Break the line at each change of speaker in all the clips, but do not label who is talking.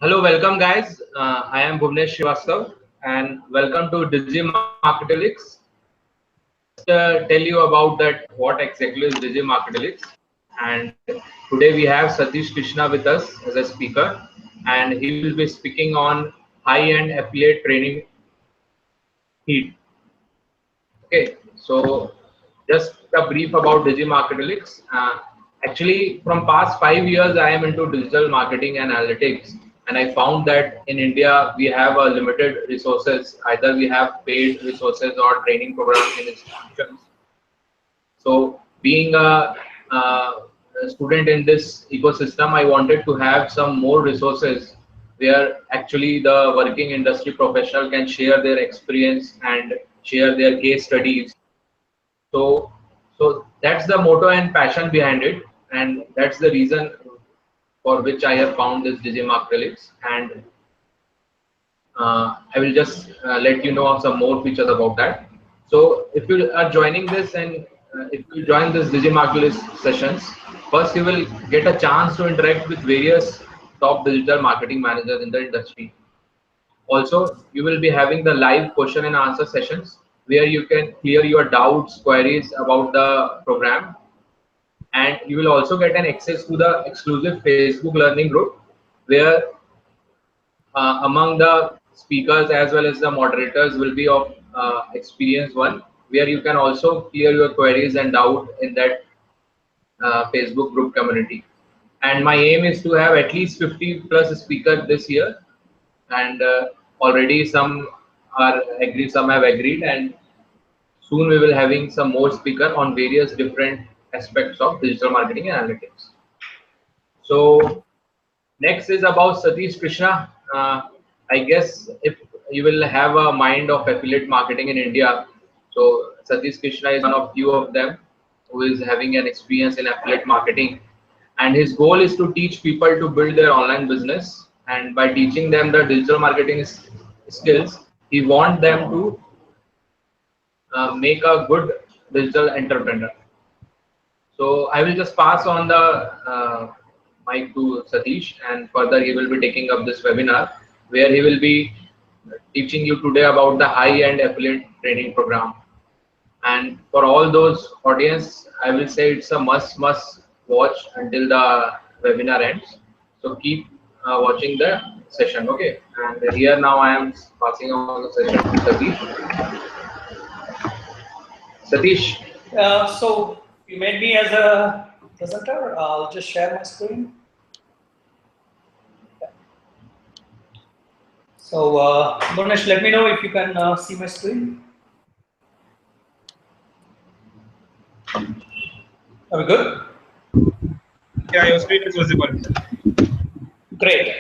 Hello, welcome guys. I am Bhuvnesh Srivastav and welcome to DIGIMARKELYTICS. Tell you about that what exactly is DIGIMARKELYTICS. And today we have Sathish Krishna with us as a speaker, and he will be speaking on high-end affiliate training H.E.A.T. Okay, so just a brief about DIGIMARKELYTICS. Actually, from past 5 years, I am into digital marketing and analytics, and I found that in India we have a limited resources. Either we have paid resources or training programs in institutions. So, being a student in this ecosystem, I wanted to have some more resources where actually the working industry professional can share their experience and share their case studies. So that's the motto and passion behind it, and that's the reason for which I have found this DIGIMARKELYTICS. And I will just let you know some more features about that. So if you are joining this and if you join this DIGIMARKELYTICS sessions, first you will get a chance to interact with various top digital marketing managers in the industry. Also, you will be having the live question and answer sessions where you can clear your doubts, queries about the program, and you will also get an access to the exclusive Facebook learning group where among the speakers as well as the moderators will be of experienced one, where you can also clear your queries and doubt in that Facebook group community. And my aim is to have at least 50 plus speakers this year, and already some are agreed, some have agreed, and soon we will having some more speaker on various different aspects of digital marketing and analytics. So next is about Sathish Krishna. I guess if you will have a mind of affiliate marketing in India, so Sathish Krishna is one of few of them who is having an experience in affiliate marketing, and his goal is to teach people to build their online business, and by teaching them the digital marketing skills, he wants them to make a good digital entrepreneur. So I will just pass on the mic to Satish, and further he will be taking up this webinar where he will be teaching you today about the high-end affiliate training program. And for all those audience, I will say it's a must watch until the webinar ends. So keep watching the session, okay? And here now I am passing on the session to Satish. Satish.
So you made me as a presenter. I'll just share my screen. So Bhunesh, let me know if you can see my screen. Are we good?
Yeah, your screen is visible.
Great.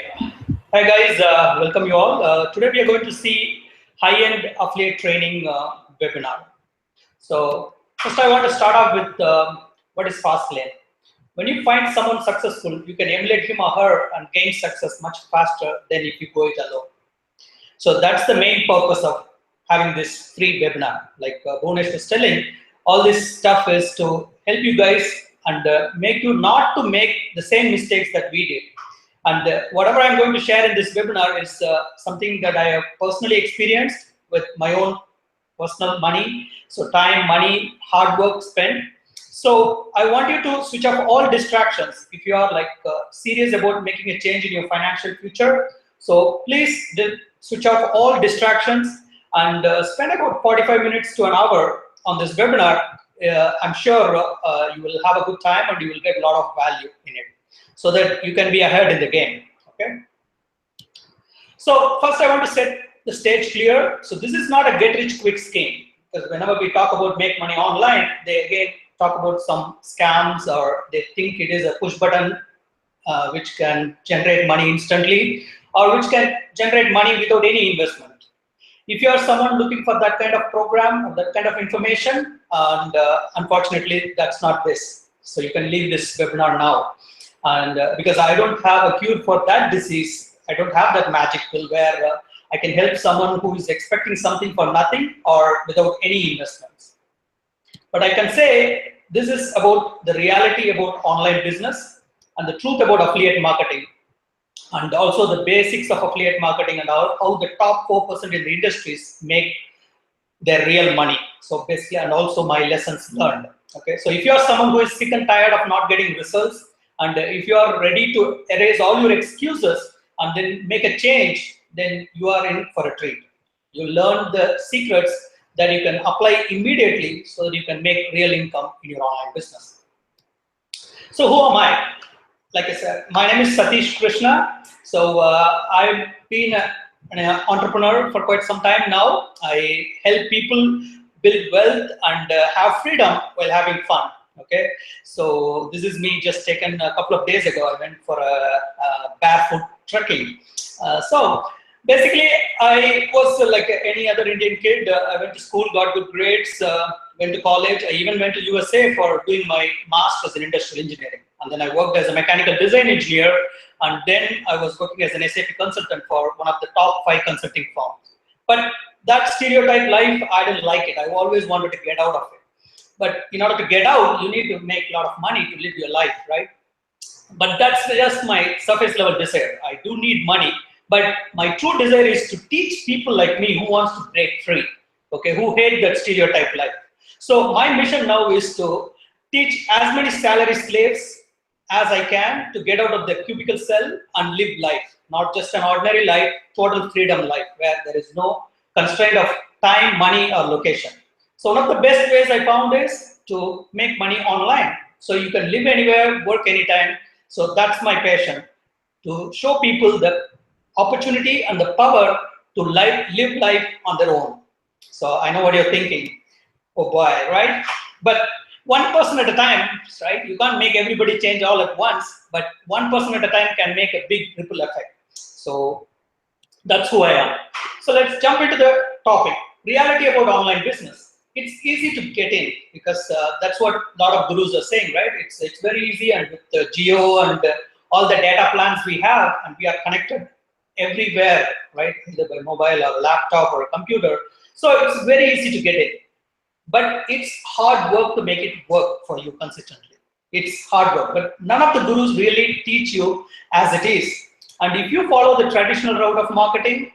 Hi guys, welcome you all. Today we are going to see high-end affiliate training webinar. So first I want to start off with what is fast lane. When you find someone successful, you can emulate him or her and gain success much faster than if you go it alone. So that's the main purpose of having this free webinar. Like Bhunesh was telling, all this stuff is to help you guys and make you not to make the same mistakes that we did. And whatever I'm going to share in this webinar is something that I have personally experienced with my own personal money. So time, money, hard work spent. So I want you to switch off all distractions if you are like serious about making a change in your financial future. So please switch off all distractions and spend about 45 minutes to an hour on this webinar. I'm sure you will have a good time and you will get a lot of value in it, so that you can be ahead in the game. Okay. So first I want to set the stage clear. So this is not a get-rich-quick scheme, because whenever we talk about make money online, they again talk about some scams, or they think it is a push button which can generate money instantly, or which can generate money without any investment. If you are someone looking for that kind of program or that kind of information, and unfortunately that's not this. So you can leave this webinar now. And because I don't have a cure for that disease, I don't have that magic pill where I can help someone who is expecting something for nothing or without any investments. But I can say this is about the reality about online business and the truth about affiliate marketing. and also the basics of affiliate marketing and how the top 4% in the industries make their real money. So basically, and also my lessons learned. Okay, so if you are someone who is sick and tired of not getting results, and if you are ready to erase all your excuses and then make a change, then you are in for a treat. You learn the secrets that you can apply immediately so that you can make real income in your online business. So who am I? Like I said, my name is Sathish Krishna. So I've been an entrepreneur for quite some time now. I help people build wealth and have freedom while having fun. Okay, so this is me just taken a couple of days ago. I went for a barefoot trekking. So basically, I was like any other Indian kid. I went to school, got good grades, went to college. I even went to USA for doing my master's in industrial engineering. And then I worked as a mechanical design engineer. And then I was working as an SAP consultant for one of the top 5 consulting firms. But that stereotype life, I didn't like it. I always wanted to get out of it. But in order to get out, you need to make a lot of money to live your life, right? But that's just my surface level desire. I do need money, but my true desire is to teach people like me who wants to break free, okay, who hate that stereotype life. So my mission now is to teach as many salary slaves as I can to get out of the cubicle cell and live life, not just an ordinary life, total freedom life, where there is no constraint of time, money, or location. So one of the best ways I found is to make money online. So you can live anywhere, work anytime. So that's my passion, to show people the opportunity and the power to live life on their own. So I know what you're thinking. Oh boy, right? But one person at a time, right? You can't make everybody change all at once, but one person at a time can make a big ripple effect. So that's who I am. So let's jump into the topic. Reality about online business. It's easy to get in because that's what a lot of gurus are saying, right? It's very easy, and with the geo and all the data plans we have, and we are connected everywhere, right? Either by mobile or laptop or a computer. So it's very easy to get in. But it's hard work to make it work for you consistently. It's hard work, but none of the gurus really teach you as it is. And if you follow the traditional route of marketing,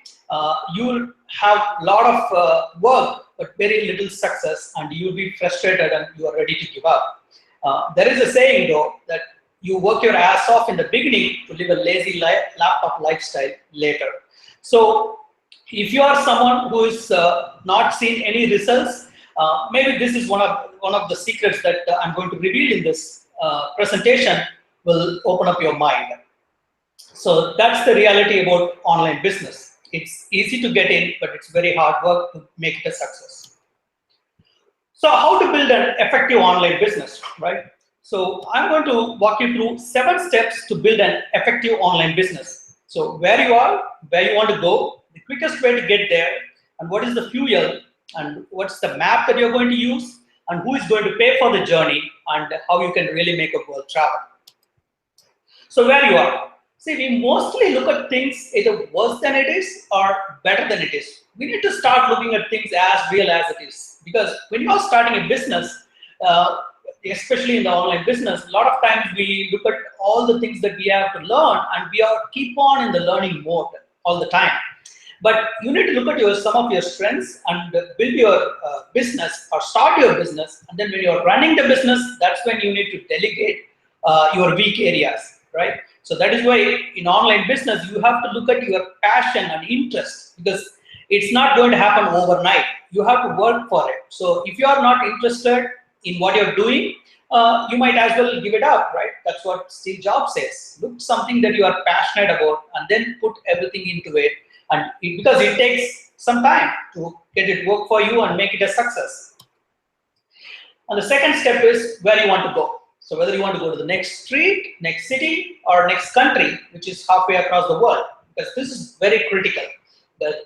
you'll have a lot of work, but very little success, and you'll be frustrated and you are ready to give up. There is a saying though, that you work your ass off in the beginning to live a lazy laptop lifestyle later. So if you are someone who is not seen any results, maybe this is one of the secrets that I'm going to reveal in this presentation will open up your mind. So that's the reality about online business. It's easy to get in, but it's very hard work to make it a success. So how to build an effective online business, right? So I'm going to walk you through 7 steps to build an effective online business. So where you are, where you want to go, the quickest way to get there, and what is the fuel, and what's the map that you're going to use, and who is going to pay for the journey, and how you can really make a world travel. So where you are. See, we mostly look at things either worse than it is or better than it is. We need to start looking at things as real as it is. Because when you are starting a business, especially in the online business, a lot of times we look at all the things that we have to learn, and we are keep on in the learning mode all the time. But you need to look at some of your strengths and build your business or start your business. And then when you're running the business, that's when you need to delegate your weak areas, right? So that is why in online business, you have to look at your passion and interest, because it's not going to happen overnight. You have to work for it. So if you are not interested in what you're doing, you might as well give it up, right? That's what Steve Jobs says. Look something that you are passionate about and then put everything into it. And because it takes some time to get it work for you and make it a success. And the second step is where you want to go. So whether you want to go to the next street, next city, or next country, which is halfway across the world, because this is very critical.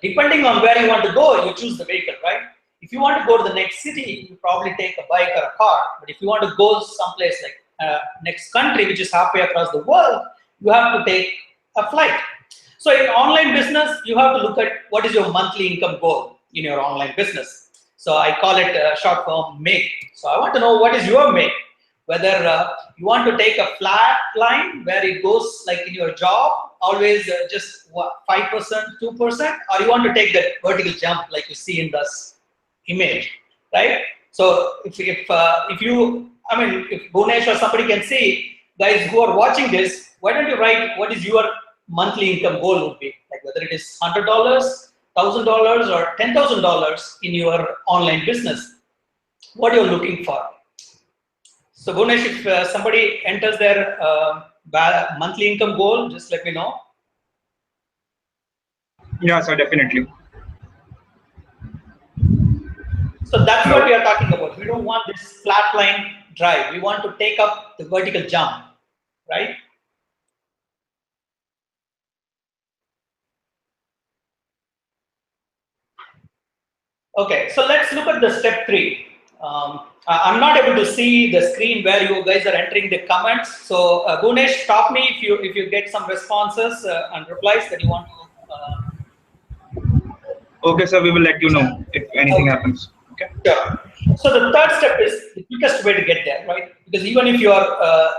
Depending on where you want to go, you choose the vehicle, right? If you want to go to the next city, you probably take a bike or a car. But if you want to go someplace like next country, which is halfway across the world, you have to take a flight. So in online business, you have to look at what is your monthly income goal in your online business. So I call it short form MAKE. So I want to know what is your MAKE. Whether you want to take a flat line where it goes like in your job, always just 5%, 2%, or you want to take that vertical jump like you see in this image, right? So if you, I mean, if Bhunesh or somebody can see, guys who are watching this, why don't you write what is your monthly income goal would be, like whether it is $100, $1,000, or $10,000 in your online business, what you're looking for. So Bhunesh, if somebody enters their monthly income goal, just let me know.
Yeah, sir, definitely.
So that's what we are talking about. We don't want this flat line drive. We want to take up the vertical jump, right? Okay, so let's look at the step 3. I'm not able to see the screen where you guys are entering the comments. So Bhunesh, stop me if you get some responses and replies that you want to.
Okay, sir, we will let you know if anything happens. Okay.
Sure. So the third step is the quickest way to get there, right? Because even if you are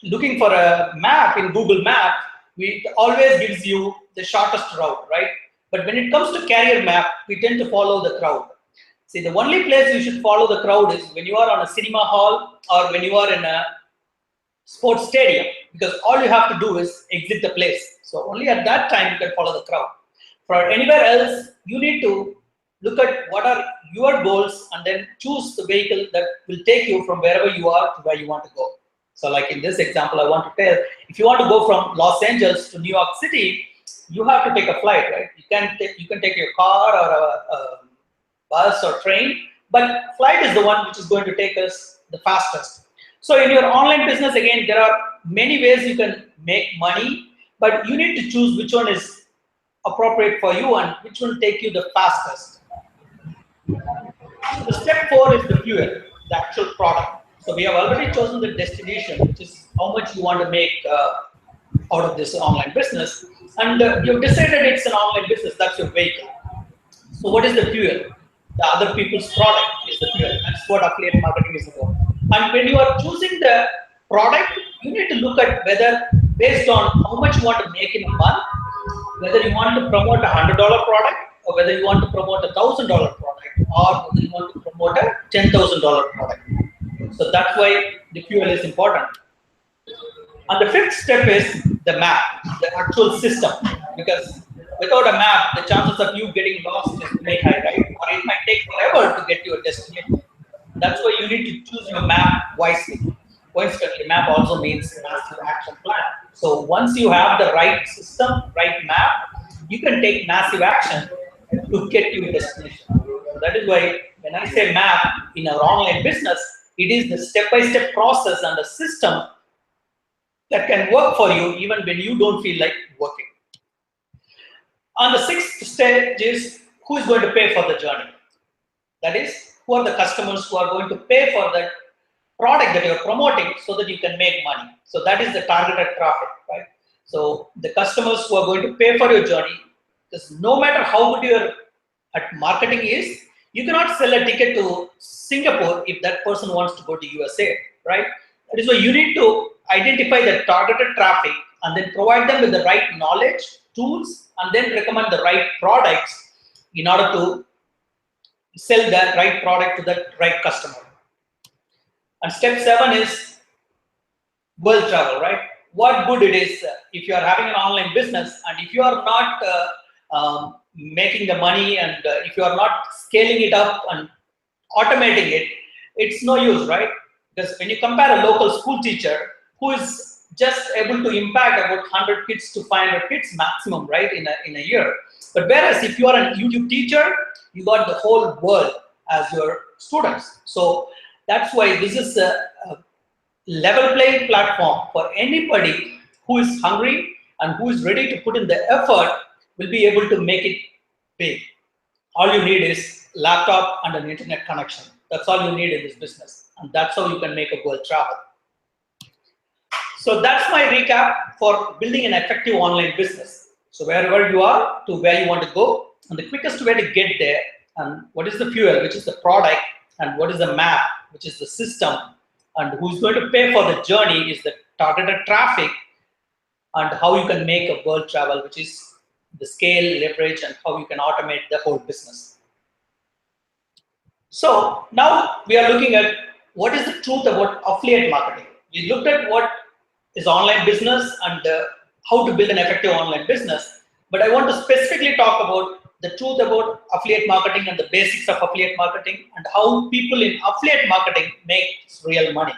looking for a map in Google Maps, it always gives you the shortest route, right? But when it comes to career map, we tend to follow the crowd. See, the only place you should follow the crowd is when you are on a cinema hall or when you are in a sports stadium, because all you have to do is exit the place. So only at that time you can follow the crowd. For anywhere else, you need to look at what are your goals and then choose the vehicle that will take you from wherever you are to where you want to go. So like in this example, I want to tell, if you want to go from Los Angeles to New York City, you have to take a flight, right? You can take your car or a bus or train, but flight is the one which is going to take us the fastest. So in your online business, again, there are many ways you can make money, but you need to choose which one is appropriate for you and which will take you the fastest. So the step 4 is the fuel, the actual product. So we have already chosen the destination, which is how much you want to make out of this online business, and you've decided it's an online business, that's your vehicle. So what is the fuel? The other people's product is the fuel. That's what affiliate marketing is about. And when you are choosing the product, you need to look at whether, based on how much you want to make in a month, whether you want to promote a $100 product or whether you want to promote a $1,000 product or whether you want to promote a $10,000 product. So that's why the fuel is important. And the 5th step is the map, the actual system, because without a map, the chances of you getting lost is very high, right? Or it might take forever to get to your destination. That's why you need to choose your map wisely. Coincidentally, map also means massive action plan. So once you have the right system, right map, you can take massive action to get to your destination. So that is why when I say map in our online business, it is the step-by-step process and the system that can work for you even when you don't feel like working. And the 6th stage is who is going to pay for the journey. That is, who are the customers who are going to pay for that product that you're promoting so that you can make money. So that is the targeted traffic, right? So the customers who are going to pay for your journey, because no matter how good your marketing is, you cannot sell a ticket to Singapore if that person wants to go to USA, right? That is why you need to identify the targeted traffic and then provide them with the right knowledge, tools, and then recommend the right products in order to sell that right product to that right customer. And step 7 is world travel, right? What good it is if you are having an online business and if you are not making the money and if you are not scaling it up and automating it, it's no use, right? Because when you compare a local school teacher who is just able to impact about 100 kids to 500 kids maximum, right, in a year. But whereas if you are a YouTube teacher, you got the whole world as your students. So that's why this is a level playing platform for anybody who is hungry and who is ready to put in the effort will be able to make it big. All you need is laptop and an internet connection. That's all you need in this business. And that's how you can make a world travel. So that's my recap for building an effective online business. So wherever you are to where you want to go, and the quickest way to get there, and what is the fuel, which is the product, and what is the map, which is the system, and who's going to pay for the journey is the targeted traffic, and how you can make a world travel, which is the scale, leverage, and how you can automate the whole business. So now we are looking at what is the truth about affiliate marketing. We looked at what is online business and how to build an effective online business. But I want to specifically talk about the truth about affiliate marketing and the basics of affiliate marketing and how people in affiliate marketing make real money.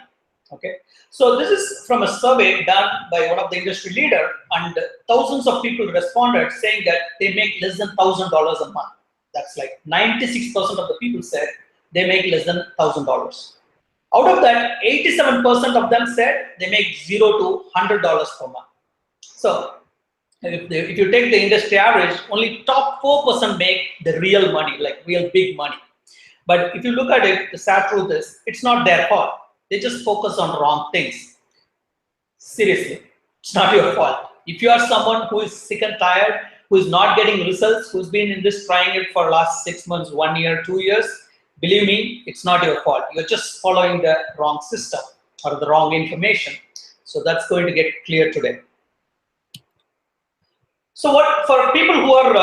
Okay, so this is from a survey done by one of the industry leader, and thousands of people responded saying that they make less than $1,000 a month. That's like 96% of the people said they make less than $1,000. Out of that, 87% of them said they make $0 to $100 per month. So if you take the industry average, only top 4% make the real money, like real big money. But if you look at it, the sad truth is it's not their fault. They just focus on wrong things. Seriously, it's not your fault. If you are someone who is sick and tired, who is not getting results, who's been in this trying it for last 6 months, 1 year, 2 years, believe me, it's not your fault. You're just following the wrong system or the wrong information. So that's going to get clear today. So what for people who are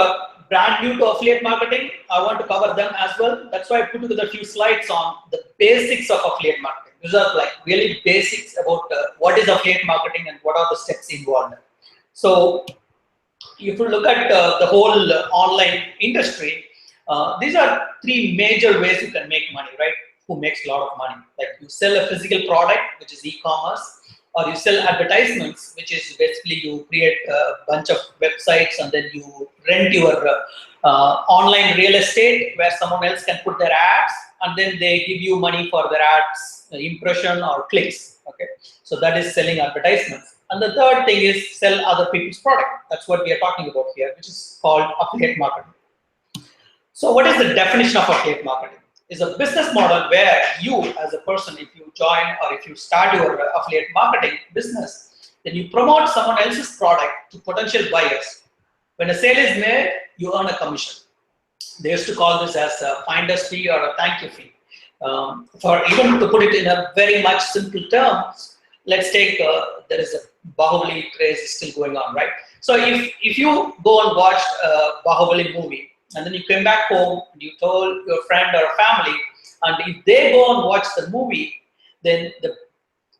brand new to affiliate marketing, I want to cover them as well. That's why I put together a few slides on the basics of affiliate marketing. These are like really basics about what is affiliate marketing and what are the steps involved. So if you look at the whole online industry, these are 3 major ways you can make money, right? Who makes a lot of money? Like you sell a physical product, which is e-commerce, or you sell advertisements, which is basically you create a bunch of websites and then you rent your online real estate where someone else can put their ads and then they give you money for their ads, impression or clicks. Okay, so that is selling advertisements. And the third thing is sell other people's product. That's what we are talking about here, which is called affiliate marketing. So what is the definition of affiliate marketing? Is a business model where you as a person, if you join or if you start your affiliate marketing business, then you promote someone else's product to potential buyers. When a sale is made, you earn a commission. They used to call this as a finder's fee or a thank you fee. For even to put it in a very much simple terms, let's take there is a Bahubali craze still going on, right? So if you go and watch a Bahubali movie, and then you came back home and you told your friend or family, and if they go and watch the movie, then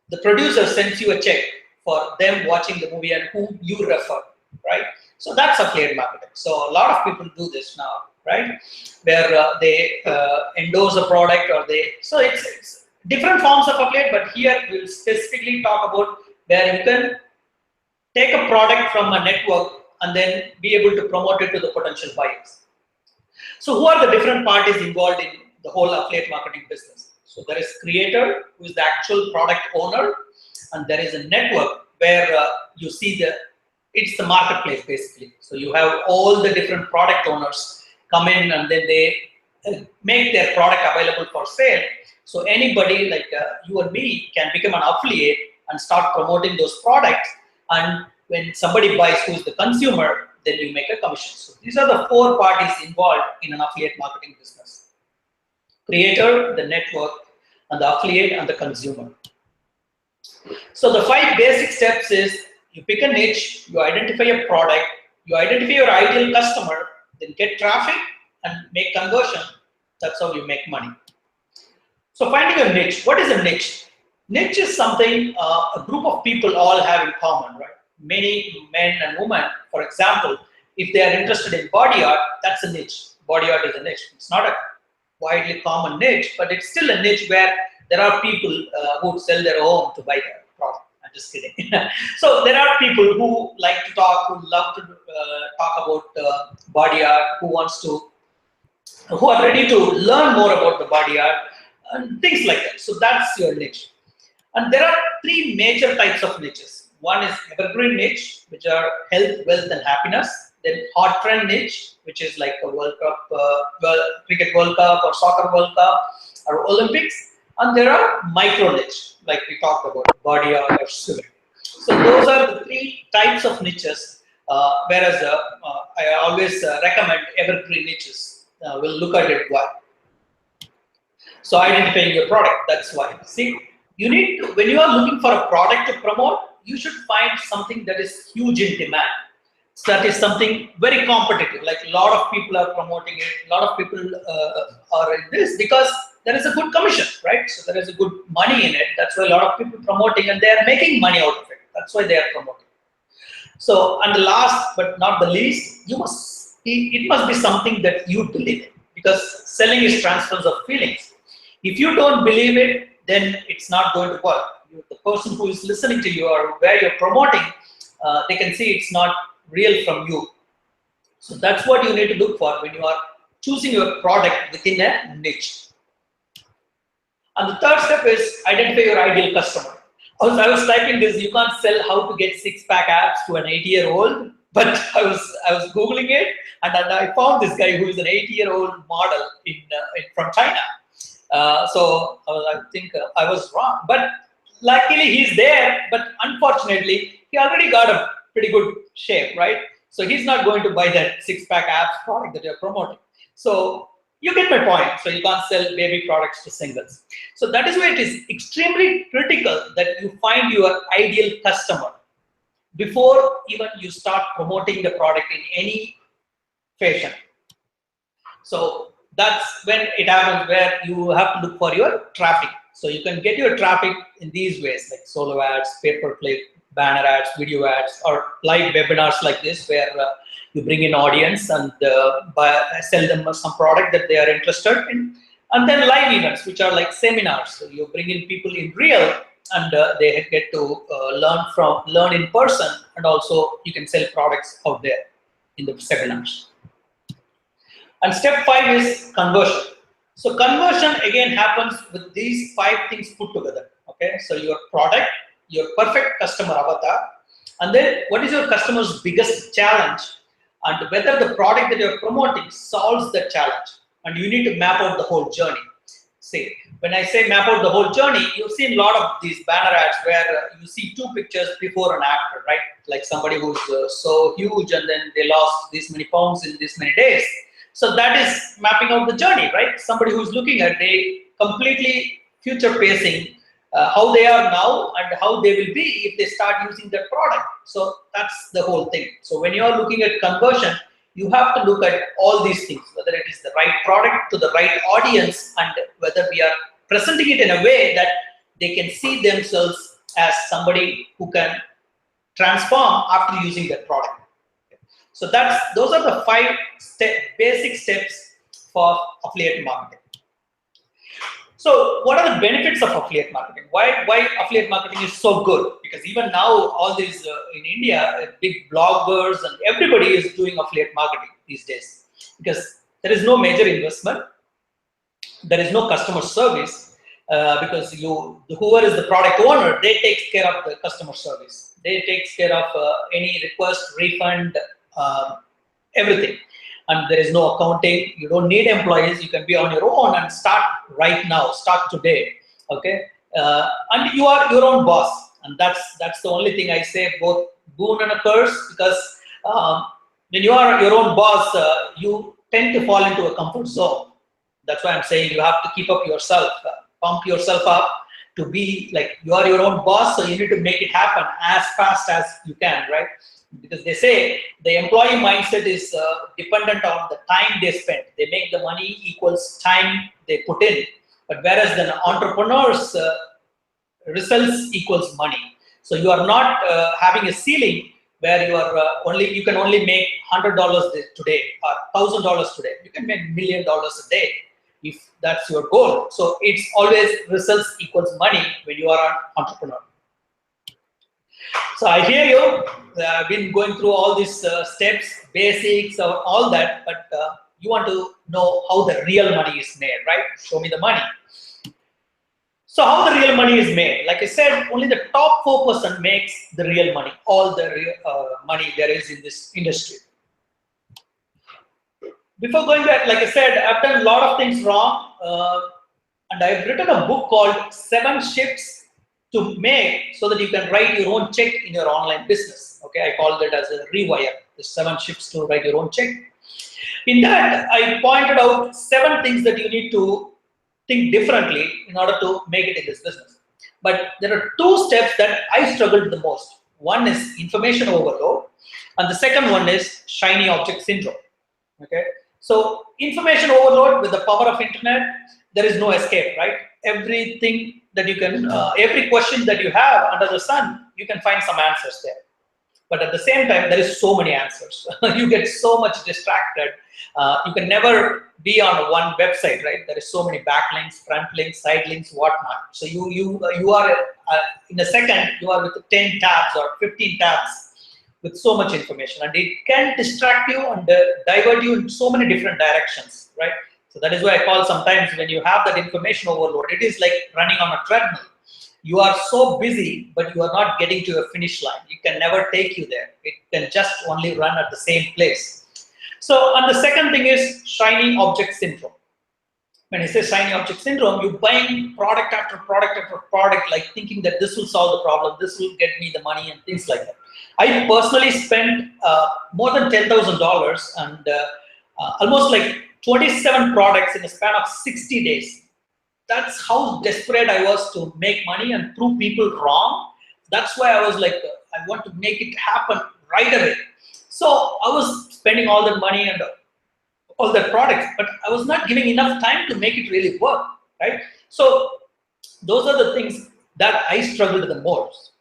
the producer sends you a check for them watching the movie and whom you refer, right? So that's affiliate marketing. So a lot of people do this now, right? Where they endorse a product or so it's different forms of affiliate, but here we'll specifically talk about where you can take a product from a network and then be able to promote it to the potential buyers. So who are the different parties involved in the whole affiliate marketing business? So there is creator, who is the actual product owner, and there is a network where you see it's the marketplace basically. So you have all the different product owners come in and then they make their product available for sale. So anybody like you and me can become an affiliate and start promoting those products. And when somebody buys, who is the consumer, then you make a commission. So these are the 4 parties involved in an affiliate marketing business: creator, the network, and the affiliate, and the consumer. So the 5 basic steps is you pick a niche, you identify a product, you identify your ideal customer, then get traffic and make conversion. That's how you make money. So finding a niche. What is a niche? Niche is something a group of people all have in common, right? Many men and women, for example, if they are interested in body art, that's a niche. Body art is a niche. It's not a widely common niche, but it's still a niche where there are people who sell their home to buy their product. I'm just kidding. So there are people who like to talk, who love to talk about body art, who are ready to learn more about the body art and things like that. So that's your niche. And there are 3 major types of niches. One is evergreen niche, which are health, wealth, and happiness. Then hot trend niche, which is like a World Cup, Cricket World Cup or Soccer World Cup or Olympics. And there are micro niche, like we talked about, body art or swimming. So those are the 3 types of niches, whereas I always recommend evergreen niches. We'll look at it why. So identifying your product, that's why. See, you need to, when you are looking for a product to promote, you should find something that is huge in demand. So that is something very competitive, like a lot of people are promoting it, a lot of people are in this because there is a good commission, right? So there is a good money in it. That's why a lot of people promoting and they are making money out of it. That's why they are promoting. So, and the last but not the least, it must be something that you believe in, because selling is transference of feelings. If you don't believe it, then it's not going to work. The person who is listening to you or where you're promoting, they can see it's not real from you. So that's what you need to look for when you are choosing your product within a niche. And the third step is identify your ideal customer. I was typing this, you can't sell how to get six-pack abs to an 80-year-old, but I was Googling it, and I found this guy who is an 80-year-old model from China. So I think I was wrong, but luckily he's there, but unfortunately he already got a pretty good shape, right? So he's not going to buy that six-pack abs product that you're promoting. So you get my point. So you can't sell baby products to singles. So that is why it is extremely critical that you find your ideal customer before even you start promoting the product in any fashion. So that's when it happens, where you have to look for your traffic. So you can get your traffic in these ways, like solo ads, pay-per-click, banner ads, video ads, or live webinars like this, where you bring in audience and sell them some product that they are interested in. And then live events, which are like seminars. So you bring in people in real, and they get to learn in person, and also you can sell products out there in the seminars. And step 5 is conversion. So conversion again happens with these 5 things put together. Okay, so your product, your perfect customer avatar, and then what is your customer's biggest challenge, and whether the product that you're promoting solves the challenge. And you need to map out the whole journey. See, when I say map out the whole journey, you've seen a lot of these banner ads where you see 2 pictures before and after, right? Like somebody who's so huge and then they lost this many pounds in this many days. So that is mapping out the journey, right? Somebody who's looking at, they completely future pacing how they are now and how they will be if they start using that product. So that's the whole thing. So when you are looking at conversion, you have to look at all these things, whether it is the right product to the right audience, and whether we are presenting it in a way that they can see themselves as somebody who can transform after using that product. So those are the 5 basic steps for affiliate marketing. So what are the benefits of affiliate marketing? Why affiliate marketing is so good? Because even now, all these in India, big bloggers and everybody is doing affiliate marketing these days. Because there is no major investment, there is no customer service, because whoever is the product owner, they take care of the customer service. They take care of any request, refund, everything. And there is no accounting. You don't need employees. You can be on your own and start right now. Start today. Okay, and you are your own boss. And that's the only thing I say, both boon and a curse, because when you are your own boss, you tend to fall into a comfort zone. That's why I'm saying you have to keep up yourself, pump yourself up to be like you are your own boss. So you need to make it happen as fast as you can, right? Because they say the employee mindset is dependent on the time they spend. They make the money equals time they put in. But whereas the entrepreneur's results equals money. So you are not having a ceiling where you can only make $100 today or $1,000 today. You can make $1 million a day if that's your goal. So it's always results equals money when you are an entrepreneur. So I hear you. I've been going through all these steps, basics, or all that, but you want to know how the real money is made, right? Show me the money. So how the real money is made? Like I said, only the top 4% makes the real money, all the real money there is in this industry. Before going back, like I said, I've done a lot of things wrong, and I've written a book called 7 Shifts to Make so that you can write your own check in your online business. Okay, I called it as a rewire, the 7 shifts to write your own check. In that, I pointed out 7 things that you need to think differently in order to make it in this business. But there are two steps that I struggled the most. One is information overload, and the second one is shiny object syndrome. Okay, so information overload with the power of internet, there is no escape, right? Everything that you can, every question that you have under the sun, you can find some answers there. But at the same time, there is so many answers. You get so much distracted. You can never be on one website, right? There is so many backlinks, front links, side links, whatnot. So you are in a second, you are with 10 tabs or 15 tabs with so much information, and it can distract you and divert you in so many different directions, right? So that is why I call sometimes when you have that information overload, it is like running on a treadmill. You are so busy, but you are not getting to a finish line. It can never take you there. It can just only run at the same place. So, and the second thing is shiny object syndrome. When I say shiny object syndrome, you're buying product after product after product, like thinking that this will solve the problem, this will get me the money and things like that. I personally spent more than $10,000 and almost like 27 products in a span of 60 days. That's how desperate I was to make money and prove people wrong. That's why I was like, I want to make it happen right away. So I was spending all that money and all that products, but I was not giving enough time to make it really work, right? So those are the things that I struggled the most.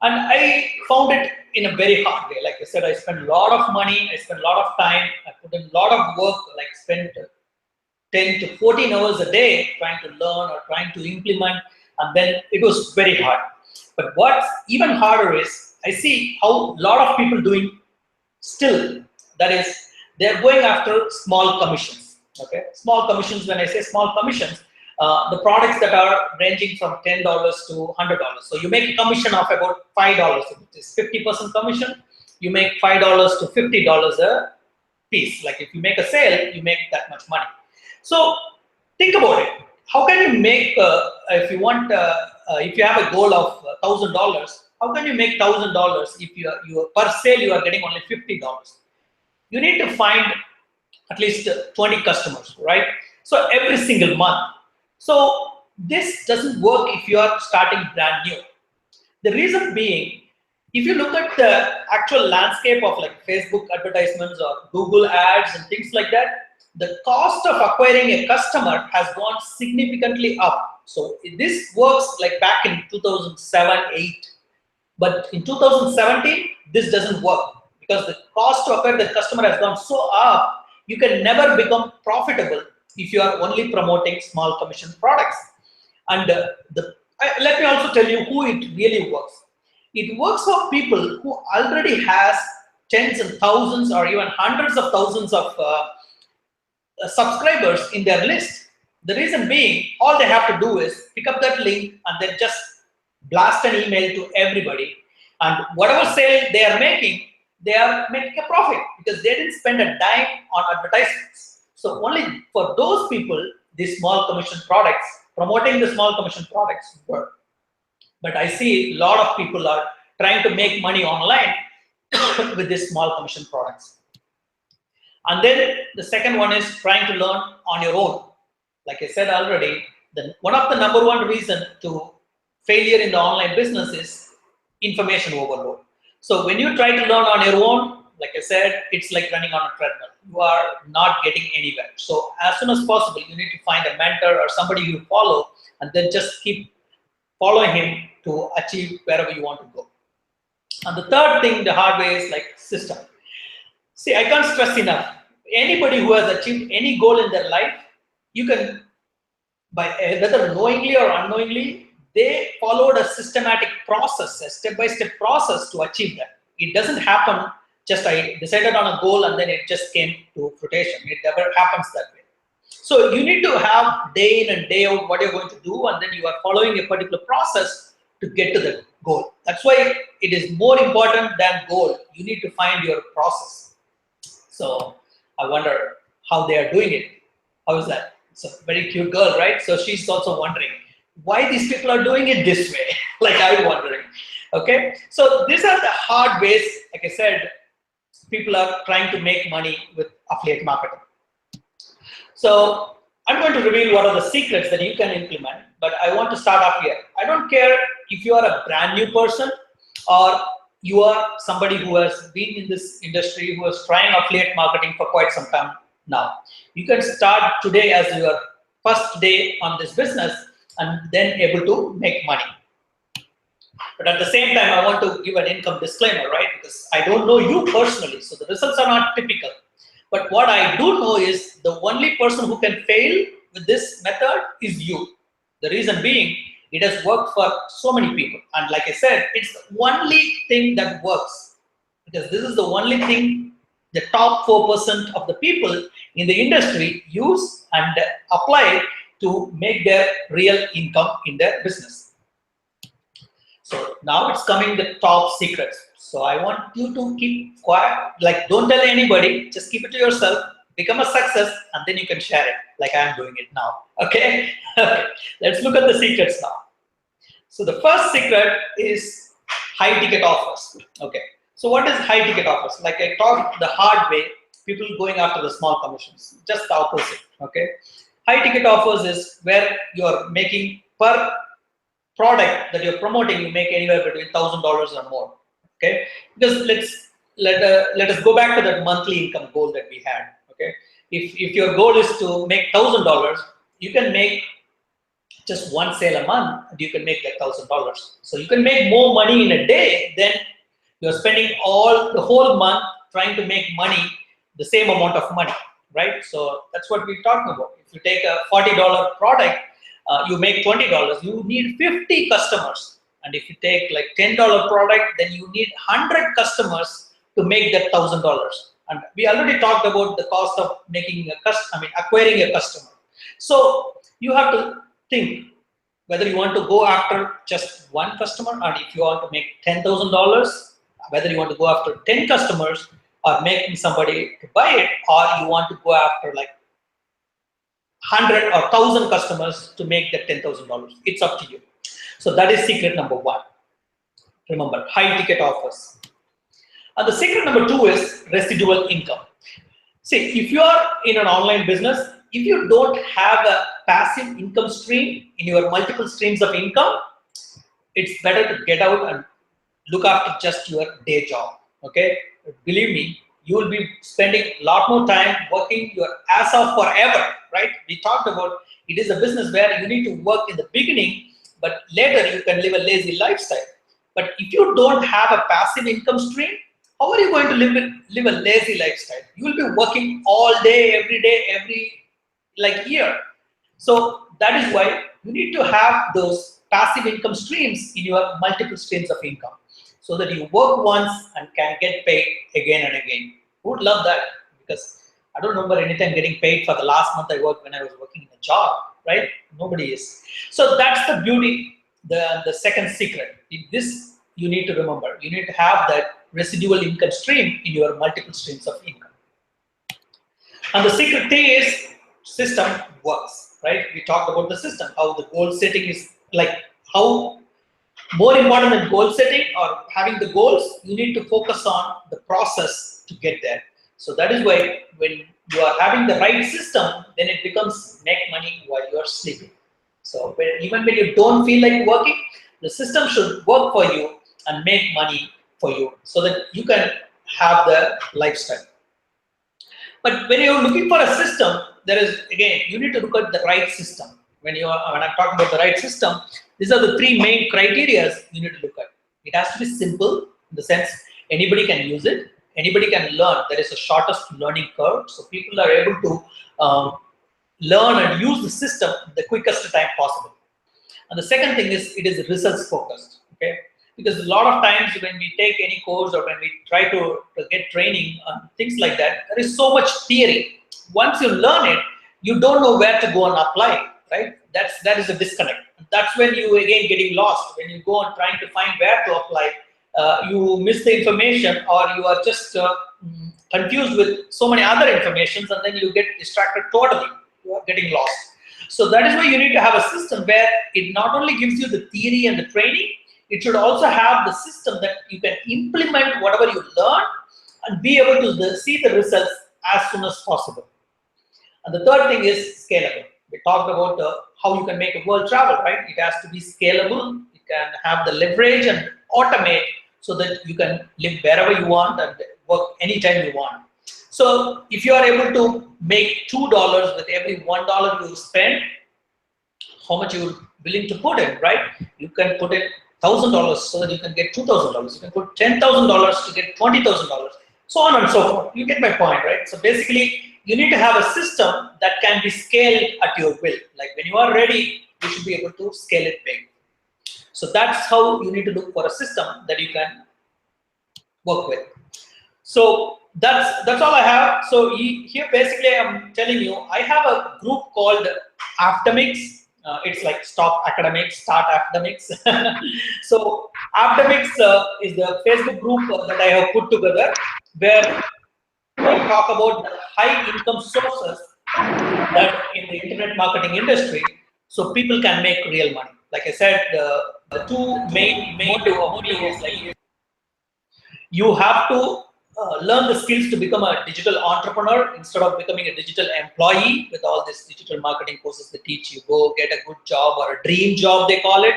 And I found it in a very hard way. Like I said, I spent a lot of money, I spent a lot of time, I put in a lot of work, like spent 10 to 14 hours a day trying to learn or trying to implement, and then it was very hard. But what's even harder is I see how a lot of people doing still, that is, they're going after small commissions. Okay, small commissions. When I say small commissions, the products that are ranging from $10 to $100. So you make a commission of about $5. If it is 50% commission, you make $5 to $50 a piece. Like if you make a sale, you make that much money. So think about it. How can you make, if you want, if you have a goal of $1,000, how can you make $1,000 if you per sale you are getting only $50? You need to find at least 20 customers, right? So every single month. So this doesn't work if you are starting brand new. The reason being, if you look at the actual landscape of like Facebook advertisements or Google ads and things like that, the cost of acquiring a customer has gone significantly up. So this works like back in 2007-8, but in 2017 this doesn't work because the cost to acquire the customer has gone so up. You can never become profitable if you are only promoting small commission products. And let me also tell you who it really works. It works for people who already has tens and thousands or even hundreds of thousands of subscribers in their list. The reason being, all they have to do is pick up that link and then just blast an email to everybody. And whatever sale they are making a profit because they didn't spend a dime on advertisements. So only for those people, these small commission products, promoting the small commission products work. But I see a lot of people are trying to make money online with these small commission products. And then the second one is trying to learn on your own. Like I said already, one of the number one reason to failure in the online business is information overload. So when you try to learn on your own, like I said, it's like running on a treadmill. You are not getting anywhere. So as soon as possible, you need to find a mentor or somebody you follow and then just keep following him to achieve wherever you want to go. And the third thing, the hard way, is like system. See, I can't stress enough. Anybody who has achieved any goal in their life, you can, by whether knowingly or unknowingly, they followed a systematic process, a step-by-step process to achieve that. It doesn't happen just I decided on a goal and then it just came to fruition. It never happens that way. So you need to have day in and day out what you're going to do, and then you are following a particular process to get to the goal. That's why it is more important than goal. You need to find your process. So I wonder how they are doing it. How is that? It's a very cute girl, right? So she's also wondering why these people are doing it this way, like I'm wondering. Okay, so these are the hard ways. Like I said, people are trying to make money with affiliate marketing. So I'm going to reveal what are the secrets that you can implement, but I want to start off here. I don't care if you are a brand new person or you are somebody who has been in this industry, who is trying affiliate marketing for quite some time now. You can start today as your first day on this business and then able to make money. But at the same time, I want to give an income disclaimer, right? Because I don't know you personally, so the results are not typical. But what I do know is the only person who can fail with this method is you. The reason being, it has worked for so many people. And like I said, it's the only thing that works. Because this is the only thing the top 4% of the people in the industry use and apply to make their real income in their business. So now it's coming the top secrets. So I want you to keep quiet, like don't tell anybody, just keep it to yourself, become a success, and then you can share it like I'm doing it now. Okay? Let's look at the secrets now. So the first secret is high ticket offers. Okay. So what is high ticket offers? Like I talked the hard way, people going after the small commissions, just the opposite. Okay. High ticket offers is where you're making per product that you're promoting, you make anywhere between $1,000 or more. Okay, because let us go back to that monthly income goal that we had. Okay, if your goal is to make $1,000, you can make just one sale a month, and you can make that $1,000. So you can make more money in a day than you're spending the whole month trying to make money, the same amount of money, right? So that's what we're talking about. If you take a $40 product, you make $20, you need 50 customers. And if you take like $10 product, then you need 100 customers to make that $1,000. And we already talked about the cost of making acquiring a customer. So you have to think whether you want to go after just one customer, or if you want to make $10,000, whether you want to go after 10 customers or making somebody to buy it, or you want to go after like 100 or 1,000 customers to make that $10,000. It's up to you. So that is secret number one. Remember, high ticket offers. And the secret number two is residual income. See, if you are in an online business, if you don't have a passive income stream in your multiple streams of income, it's better to get out and look after just your day job. Okay, believe me, you will be spending a lot more time working your ass off forever, right? We talked about it is a business where you need to work in the beginning, but later you can live a lazy lifestyle. But if you don't have a passive income stream, how are you going to live a lazy lifestyle? You will be working all day, every year. So that is why you need to have those passive income streams in your multiple streams of income, so that you work once and can get paid again and again. Who would love that? Because I don't remember anytime getting paid for the last month I worked when I was working in a job, right? Nobody is. So that's the beauty, the second secret. This you need to remember. You need to have that residual income stream in your multiple streams of income. And the secret thing is system works, right? We talked about the system, how the goal setting is how more important than goal setting or having the goals, you need to focus on the process to get there. So that is why when you are having the right system, then it becomes make money while you are sleeping. So even when you don't feel like working, the system should work for you and make money for you so that you can have the lifestyle. But when you're looking for a system, there is, again, you need to look at the right system. When I'm talking about the right system, these are the three main criteria you need to look at. It has to be simple, in the sense anybody can use it, anybody can learn. There is a shortest learning curve, so people are able to learn and use the system the quickest time possible. And the second thing is it is results focused. Okay, because a lot of times when we take any course or when we try to get training and things like that, there is so much theory. Once you learn it, you don't know where to go and apply, right? That is a disconnect. That's when you again getting lost. When you go on trying to find where to apply, you miss the information, or you are just confused with so many other informations, and then you get distracted totally. You are getting lost. So that is why you need to have a system where it not only gives you the theory and the training, it should also have the system that you can implement whatever you learn and be able to see the results as soon as possible. And the third thing is scalable. We talked about how you can make a world travel, right? It has to be scalable. You can have the leverage and automate so that you can live wherever you want and work anytime you want. So if you are able to make $2 with every $1 you spend, how much you're willing to put in, right? You can put in $1,000 so that you can get $2,000. You can put $10,000 to get $20,000, so on and so forth. You get my point, right? So basically, you need to have a system that can be scaled at your will. Like when you are ready, you should be able to scale it big. So that's how you need to look for a system that you can work with. So that's all I have. So here basically I'm telling you, I have a group called Academics. It's like Stop Academics, Start Academics. So Academics is the Facebook group that I have put together, where we talk about the high income sources that in the internet marketing industry, so people can make real money. Like I said, the two main motive of me is like you have to learn the skills to become a digital entrepreneur instead of becoming a digital employee with all these digital marketing courses they teach you. Go get a good job or a dream job, they call it.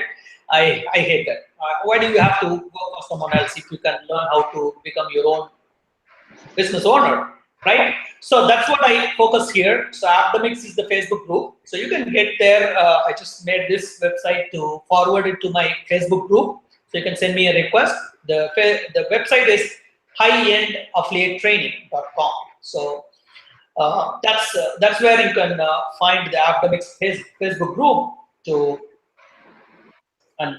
I hate that. Why do you have to work for someone else if you can learn how to become your own business owner, right? So that's what I focus here. So Academics is the Facebook group. So you can get there. I just made this website to forward it to my Facebook group. So you can send me a request. The website is highendaffiliatetraining.com. So that's where you can find the Academics Facebook group to and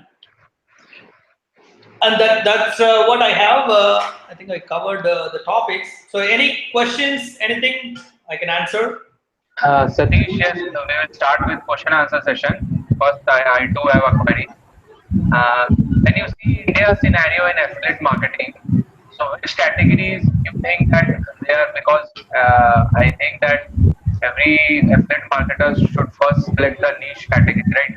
that's what I have. I think I covered the topics. So any questions, anything I can answer?
Satish, yes, we will start with question answer session. First, I do have a query. When you see India's scenario in affiliate marketing, so which categories you think that they are, because I think that every affiliate marketer should first select the niche category, right?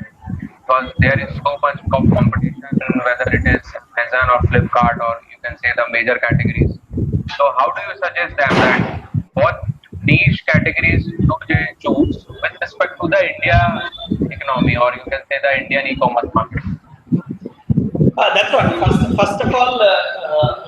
Because there is so much competition, whether it is Amazon or Flipkart or you can say the major categories. So how do you suggest them that what niche categories should they choose with respect to the India economy, or you can say the Indian e-commerce market?
That's what. First of all,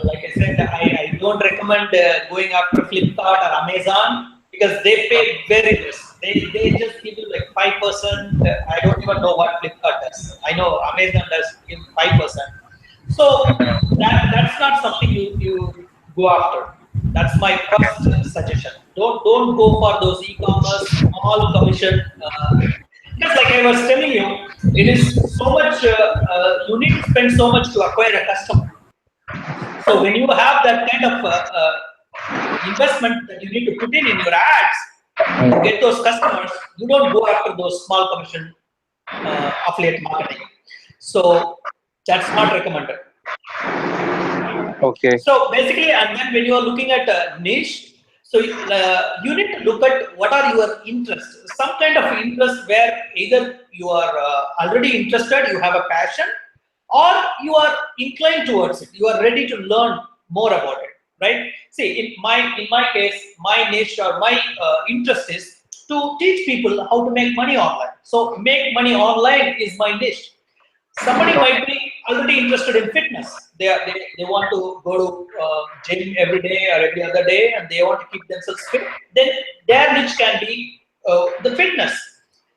like I said, I don't recommend going after Flipkart or Amazon because they pay very less. They just give you like 5%. I don't even know what Flipkart does. I know Amazon does give 5%. So that's not something you go after. That's my first suggestion. Don't go for those e-commerce small commission. Just like I was telling you, it is so much. You need to spend so much to acquire a customer. So when you have that kind of investment that you need to put in your ads to get those customers, you don't go after those small commission affiliate marketing. So that's not recommended.
Okay.
So basically, and then when you are looking at a niche, so you need to look at what are your interests. Some kind of interest where either you are already interested, you have a passion, or you are inclined towards it. You are ready to learn more about it, right? See, in my case, my niche or my interest is to teach people how to make money online. So make money online is my niche. Somebody might be already interested in fitness. They want to go to gym every day or every other day, and they want to keep themselves fit. Then their niche can be the fitness.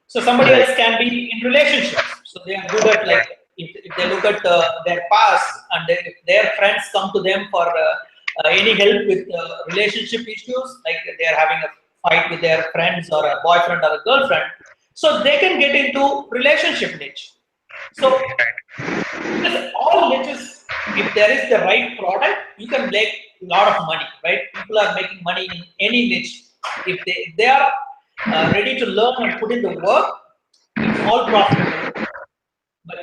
So somebody else can be in relationships. So they are good at, like, if they look at their past and if their friends come to them for any help with relationship issues, like they are having a fight with their friends or a boyfriend or a girlfriend, so they can get into relationship niche. So all niches, if there is the right product, you can make a lot of money, right? People are making money in any niche. If they are ready to learn and put in the work, it's all profitable. But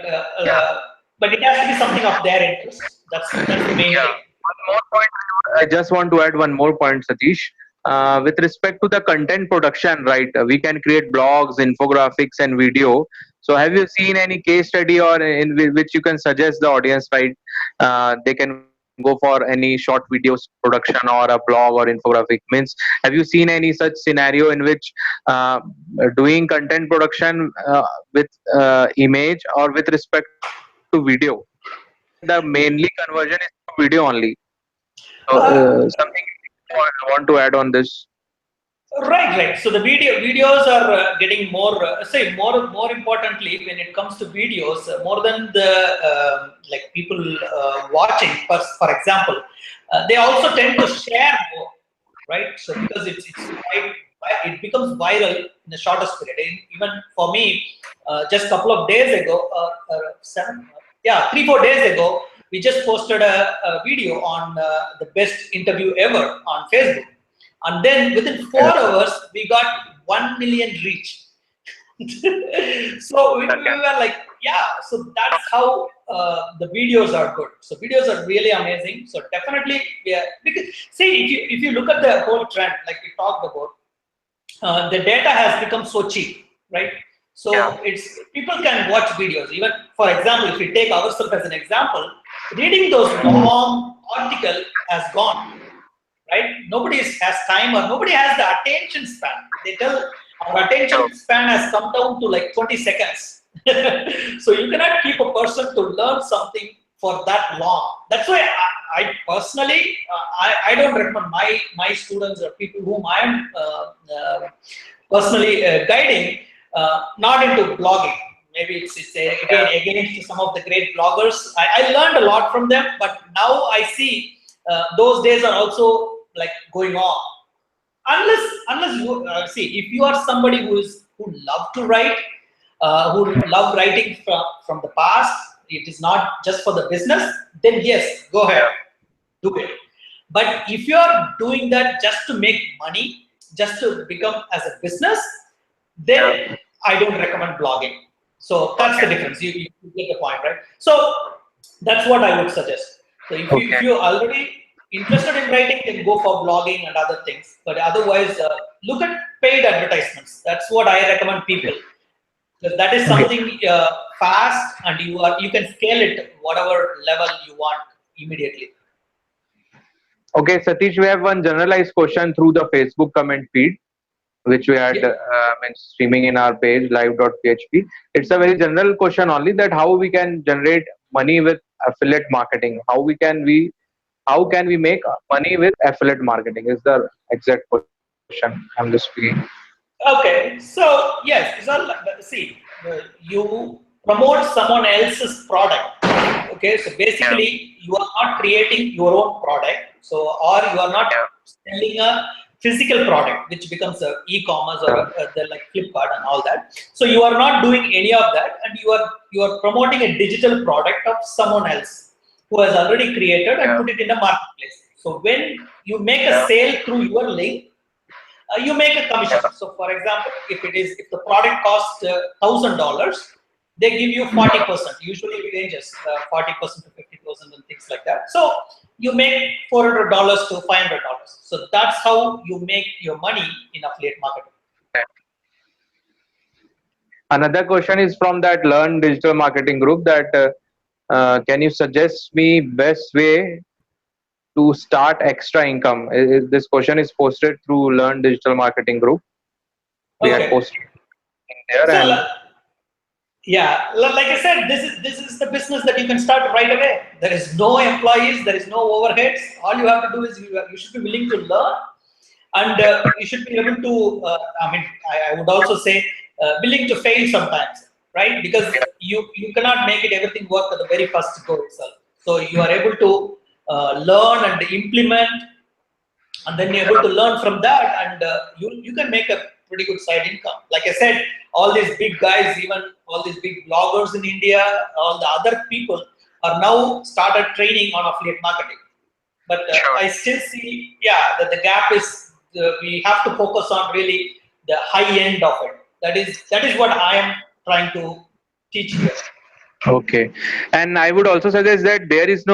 it has to be something of their interest. That's the main thing.
One more point. I just want to add one more point, Satish. With respect to the content production, right? We can create blogs, infographics, and video. So, have you seen any case study or in which you can suggest the audience, right? They can go for any short videos production or a blog or infographic? Means, have you seen any such scenario in which uh, doing content production with image or with respect to video, where the mainly conversion is through video only? So something I want to add on this.
Right, right. So the videos are getting more. Say more importantly, when it comes to videos, more than the like people watching. For example, they also tend to share more, right? So because it's quite, it becomes viral in the shortest period. Even for me, just a couple of days ago, 3-4 days ago, we just posted a video on the best interview ever on Facebook, and then within 4 hours we got 1 million reach. So we were like, yeah, so that's how the videos are good. So videos are really amazing. So definitely, yeah, because see, if you look at the whole trend, like we talked about, the data has become so cheap, right? So it's, people can watch videos. Even for example, if we take ourselves as an example, reading those long article has gone, right? Nobody has time, or nobody has the attention span. They tell our attention span has come down to like 20 seconds. So you cannot keep a person to learn something for that long. That's why I personally, I don't recommend my students or people whom I am personally guiding, not into blogging. Maybe it's again against some of the great bloggers. I learned a lot from them, but now I see those days are also like going on. Unless you see, if you are somebody who love to write, who love writing from the past, it is not just for the business, then yes, go ahead, do it. But if you are doing that just to make money, just to become as a business, then I don't recommend blogging. So that's the difference. You get the point, right? So that's what I would suggest. So if you're already interested in writing, then go for blogging and other things. But otherwise, look at paid advertisements. That's what I recommend people. Because that is something fast, and you can scale it whatever level you want immediately.
Okay, Satish, we have one generalized question through the Facebook comment feed, which we had
Yeah.
been streaming in our page live.php. It's a very general question only, that how we can generate money with affiliate marketing. How can we make money with affiliate marketing is the exact question I'm just speaking.
Okay, so yes, so see, you promote someone else's product. Okay, so basically you are not creating your own product, so or you are not selling a physical product, which becomes a e-commerce or the like Flipkart and all that. So you are not doing any of that, and you are promoting a digital product of someone else who has already created and put it in a marketplace. So when you make a sale through your link, you make a commission. So, for example, if the product costs $1,000, they give you 40%. Usually, it ranges 40% to 50% and things like that. So you make $400 to $500. So that's how you make your money in affiliate marketing.
Another question is from that Learn Digital Marketing group, that can you suggest me best way to start extra income? This question is posted through Learn Digital Marketing group. We had
Okay.
posted in there,
So
and
yeah, like I said, this is the business that you can start right away. There is no employees, there is no overheads. All you have to do is you should be willing to learn, and you should be able to. I mean, I would also say willing to fail sometimes, right? Because you cannot make it everything work at the very first go itself. So you are able to learn and implement, and then you're able to learn from that, and you can make a pretty good side income. Like I said, all these big guys, even all these big bloggers in India, all the other people are now started training on affiliate marketing. But I still see, yeah, that the gap is we have to focus on really the high end of it. That is what I am trying to teach here.
okay. And I would also suggest that there is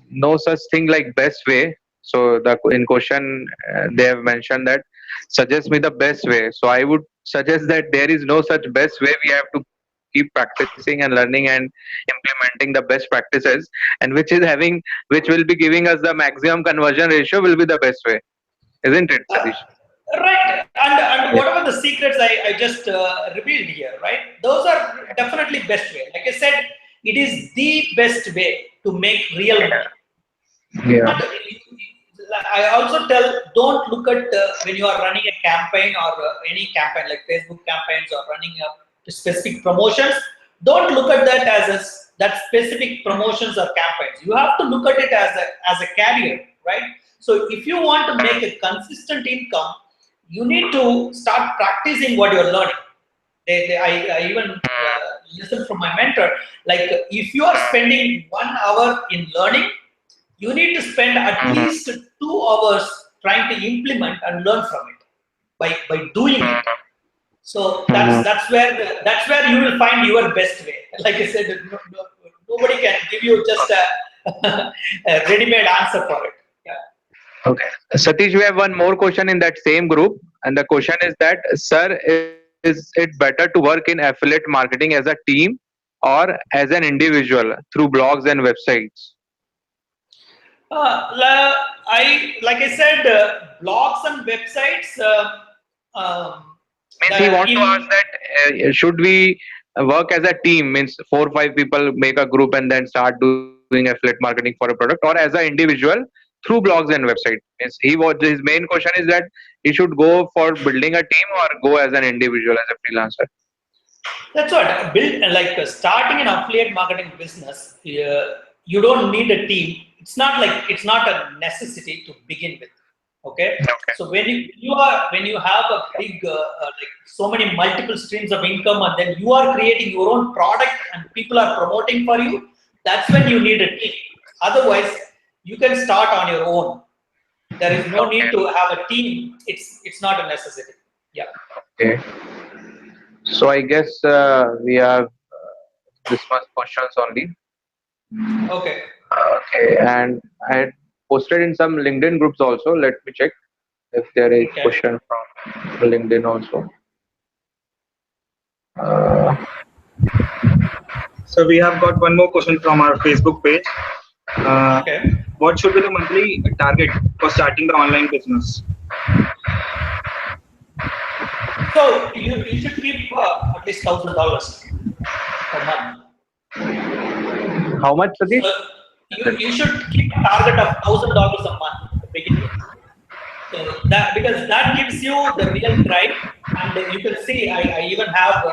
no such thing like best way. So the in question they have mentioned that suggest me the best way. So I would suggest that there is no such best way. We have to keep practicing and learning and implementing the best practices, and which will be giving us the maximum conversion ratio will be the best way, isn't it, Satish?
Right, and
Yeah.
whatever the secrets I just revealed here, right? Those are definitely best way. Like I said, it is the best way to make real money.
Yeah.
And I also tell, don't look at when you are running a campaign or any campaign like Facebook campaigns or running specific promotions. Don't look at that as that specific promotions or campaigns. You have to look at it as a career, right? So if you want to make a consistent income, you need to start practicing what you're learning. I even listened from my mentor. Like if you are spending 1 hour in learning, you need to spend at least 2 hours trying to implement and learn from it by doing it. So that's where you will find your best way. Like I said, nobody can give you just a, a ready-made answer for it. Yeah.
Okay. Satish, we have one more question in that same group, and the question is that, sir, is it better to work in affiliate marketing as a team or as an individual through blogs and websites?
I like I said, blogs and websites.
Means he wants to ask that should we work as a team? Means 4 or 5 people make a group and then start doing affiliate marketing for a product, or as an individual through blogs and website. Means his main question is that he should go for building a team or go as an individual as a freelancer.
That's what build like starting an affiliate marketing business. You don't need a team. It's not a necessity to begin with. Okay,
Okay.
so when you have a big like so many multiple streams of income, and then you are creating your own product and people are promoting for you, that's when you need a team. Otherwise, you can start on your own. There is no need to have a team. It's not a necessity. Yeah.
Okay. So I guess we have this much questions only.
Okay.
Okay, and I had posted in some LinkedIn groups also. Let me check if there is
Okay.
question from LinkedIn also. Uh,
So we have got one more question from our Facebook page.
Okay.
What should be the monthly target for starting the online business?
So you should keep at least $1,000 per month.
how much, Satish?
So you should keep a target of $1,000 a month to begin with. So that because that gives you the real drive, and you can see I even have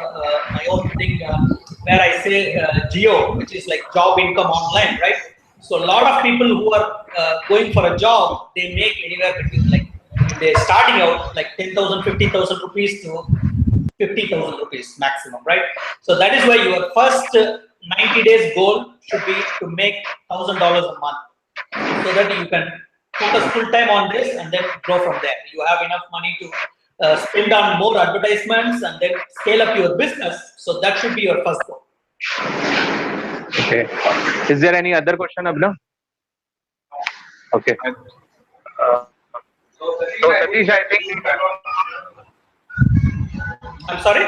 my own thing where I say geo, which is like job income online, right? So a lot of people who are going for a job, they make anywhere between like they're starting out like 10,000, 15,000 rupees to 50,000 rupees maximum, right? So that is why your first 90 days goal should be to make $1,000 a month, so that you can focus full time on this and then grow from there. You have enough money to spend on more advertisements and then scale up your business. So that should be your first goal.
Okay. Is there any other question, Abhinav? Okay. So Satish,
I'm sorry.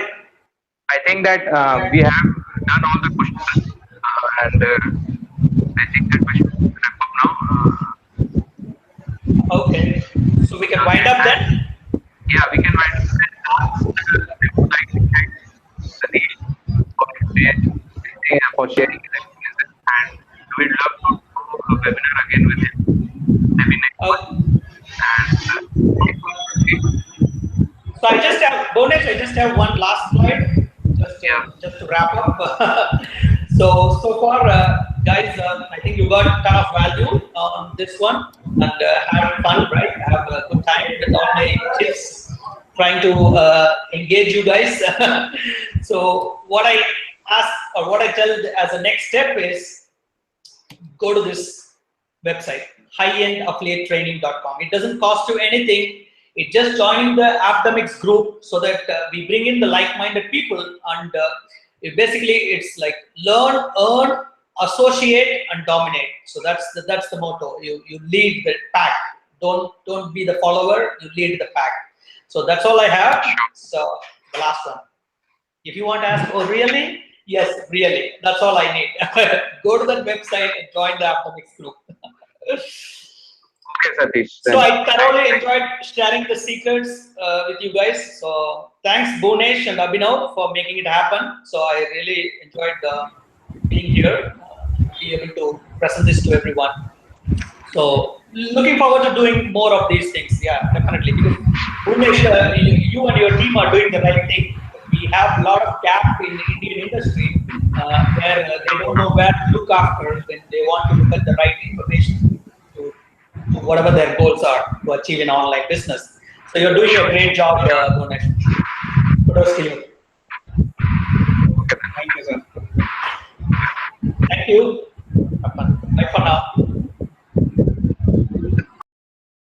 I think that we have done all the questions, and I think that we should wrap up now.
Okay. So we can wind up then.
Yeah, we can write. I would like to thank Satish for sharing his experiences, and we'd love to do a webinar again with him maybe next month. And
So I just have Bonesh, I just have one last slide,
yeah,
just to wrap up. so far, guys, I think you got a ton of value on this one and had fun, right? Have a good time with all my tips, trying to engage you guys. So what I ask or what I tell as a next step is go to this website, highendaffiliatetraining.com. It doesn't cost you anything. It just join the academics group so that we bring in the like-minded people, and it's like learn, earn, associate, and dominate. So that's the motto. You lead the pack. Don't be the follower. You lead the pack. So that's all I have. So the last one. If you want to ask, oh really? Yes, really. That's all I need. Go to that website and join the Aptomics group.
Okay, Satish.
So I thoroughly enjoyed sharing the secrets with you guys. So thanks Bhunesh and Abhinav for making it happen. So I really enjoyed being here, be able to present this to everyone. So looking forward to doing more of these things. Yeah, definitely. Because Bhunesh, you and your team are doing the right thing. We have a lot of gap in the Indian industry where they don't know where to look after when they want to look at the right information to whatever their goals are to achieve in online business. So you're doing a great job, Bhunesh. Kudos to you.
Thank you, sir.
Thank you.